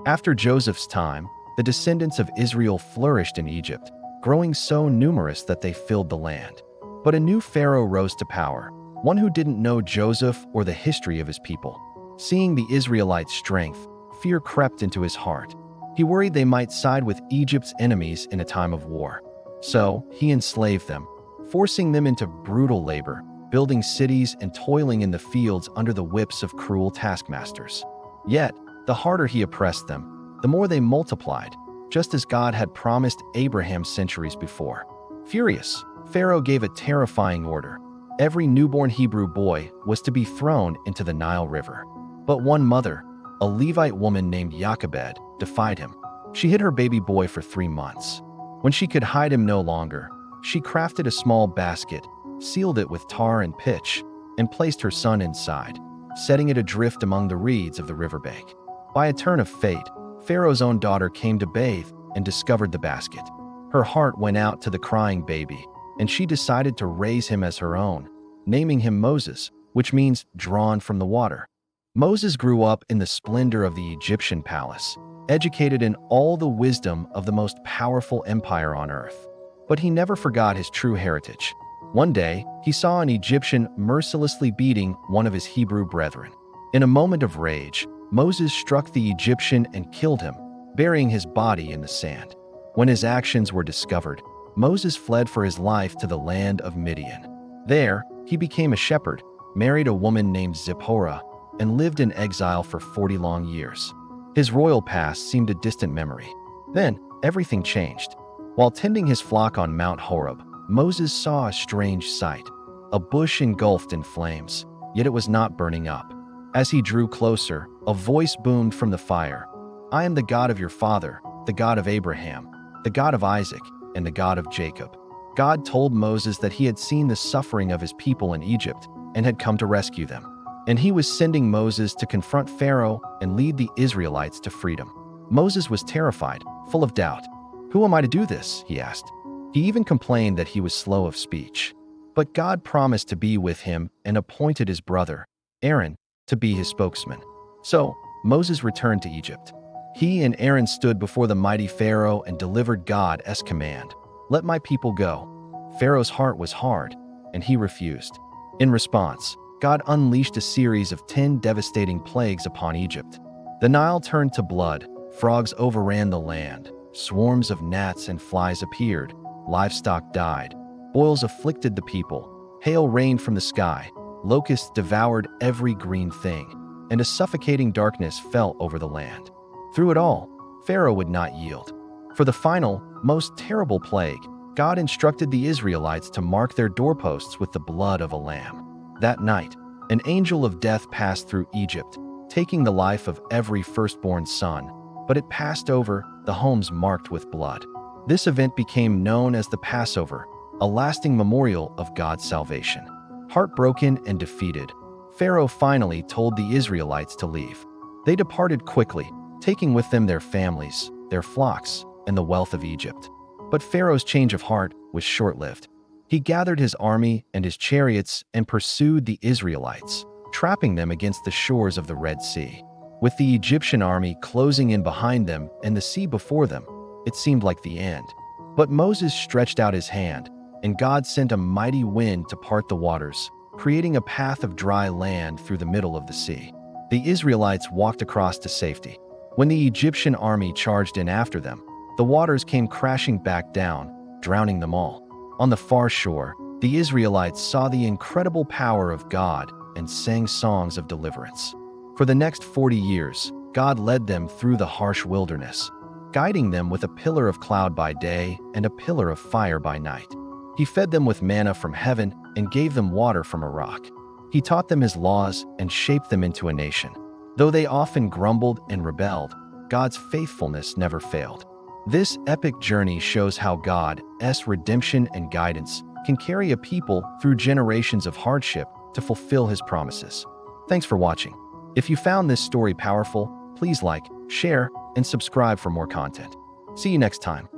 After Joseph's time, the descendants of Israel flourished in Egypt, growing so numerous that they filled the land. But a new pharaoh rose to power, one who didn't know Joseph or the history of his people. Seeing the Israelites' strength, fear crept into his heart. He worried they might side with Egypt's enemies in a time of war. So he enslaved them, forcing them into brutal labor, building cities and toiling in the fields under the whips of cruel taskmasters. Yet, the harder he oppressed them, the more they multiplied, just as God had promised Abraham centuries before. Furious, Pharaoh gave a terrifying order. Every newborn Hebrew boy was to be thrown into the Nile River. But one mother, a Levite woman named Jochebed, defied him. She hid her baby boy for 3 months. When she could hide him no longer, she crafted a small basket, sealed it with tar and pitch, and placed her son inside, setting it adrift among the reeds of the riverbank. By a turn of fate, Pharaoh's own daughter came to bathe and discovered the basket. Her heart went out to the crying baby, and she decided to raise him as her own, naming him Moses, which means drawn from the water. Moses grew up in the splendor of the Egyptian palace, educated in all the wisdom of the most powerful empire on earth. But he never forgot his true heritage. One day, he saw an Egyptian mercilessly beating one of his Hebrew brethren. In a moment of rage, Moses struck the Egyptian and killed him, burying his body in the sand. When his actions were discovered, Moses fled for his life to the land of Midian. There, he became a shepherd, married a woman named Zipporah, and lived in exile for 40 long years. His royal past seemed a distant memory. Then, everything changed. While tending his flock on Mount Horeb, Moses saw a strange sight. A bush engulfed in flames, yet it was not burning up. As he drew closer, a voice boomed from the fire. "I am the God of your father, the God of Abraham, the God of Isaac, and the God of Jacob." God told Moses that he had seen the suffering of his people in Egypt and had come to rescue them. And he was sending Moses to confront Pharaoh and lead the Israelites to freedom. Moses was terrified, full of doubt. "Who am I to do this?" he asked. He even complained that he was slow of speech. But God promised to be with him and appointed his brother, Aaron, to be his spokesman. So Moses returned to Egypt. He and Aaron stood before the mighty Pharaoh and delivered God's command, "Let my people go." Pharaoh's heart was hard, and he refused. In response, God unleashed a series of 10 devastating plagues upon Egypt. The Nile turned to blood, frogs overran the land, swarms of gnats and flies appeared, livestock died, boils afflicted the people, hail rained from the sky, locusts devoured every green thing, and a suffocating darkness fell over the land. Through it all, Pharaoh would not yield. For the final, most terrible plague, God instructed the Israelites to mark their doorposts with the blood of a lamb. That night, an angel of death passed through Egypt, taking the life of every firstborn son, but it passed over the homes marked with blood. This event became known as the Passover, a lasting memorial of God's salvation. Heartbroken and defeated, Pharaoh finally told the Israelites to leave. They departed quickly, taking with them their families, their flocks, and the wealth of Egypt. But Pharaoh's change of heart was short-lived. He gathered his army and his chariots and pursued the Israelites, trapping them against the shores of the Red Sea. With the Egyptian army closing in behind them and the sea before them, it seemed like the end. But Moses stretched out his hand, and God sent a mighty wind to part the waters, creating a path of dry land through the middle of the sea. The Israelites walked across to safety. When the Egyptian army charged in after them, the waters came crashing back down, drowning them all. On the far shore, the Israelites saw the incredible power of God and sang songs of deliverance. For the next 40 years, God led them through the harsh wilderness, guiding them with a pillar of cloud by day and a pillar of fire by night. He fed them with manna from heaven and gave them water from a rock. He taught them his laws and shaped them into a nation. Though they often grumbled and rebelled, God's faithfulness never failed. This epic journey shows how God's redemption and guidance can carry a people through generations of hardship to fulfill his promises. Thanks for watching. If you found this story powerful, please like, share, and subscribe for more content. See you next time.